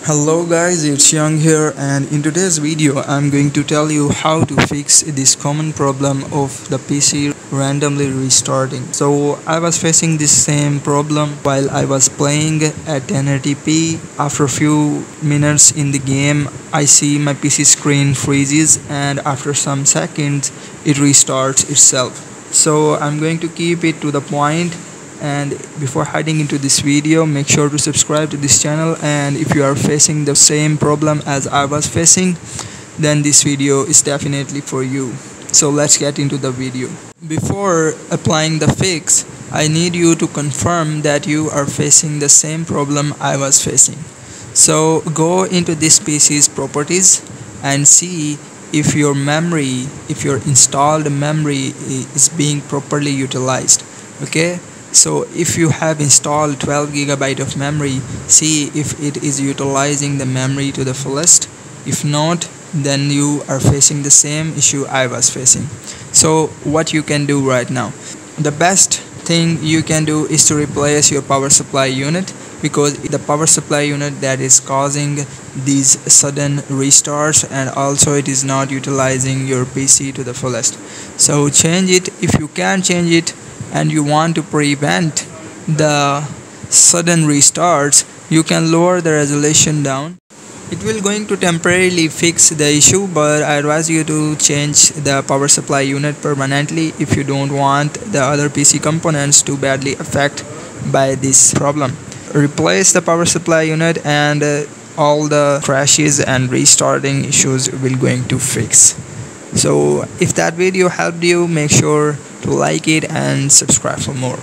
Hello guys, it's Young here, and in today's video I'm going to tell you how to fix this common problem of the PC randomly restarting. So I was facing this same problem while I was playing at 1080p. After a few minutes in the game, I see my PC screen freezes, and after some seconds it restarts itself. So I'm going to keep it to the point. And before heading into this video, make sure to subscribe to this channel, and if you are facing the same problem as I was facing, then this video is definitely for you. So let's get into the video. Before applying the fix, I need you to confirm that you are facing the same problem I was facing. So go into this PC's properties and see if your installed memory is being properly utilized. Okay, so if you have installed 12 GB of memory, see if it is utilizing the memory to the fullest. If not, then you are facing the same issue I was facing. So what you can do right now, the best thing you can do is to replace your power supply unit, because the power supply unit that is causing these sudden restarts, and also it is not utilizing your PC to the fullest. So change it if you can change it, and you want to prevent the sudden restarts. You can lower the resolution down. It will going to temporarily fix the issue, but I advise you to change the power supply unit permanently if you don't want the other PC components to badly affect by this problem. Replace the power supply unit, and all the crashes and restarting issues will going to fix. So if that video helped you, make sure to like it and subscribe for more.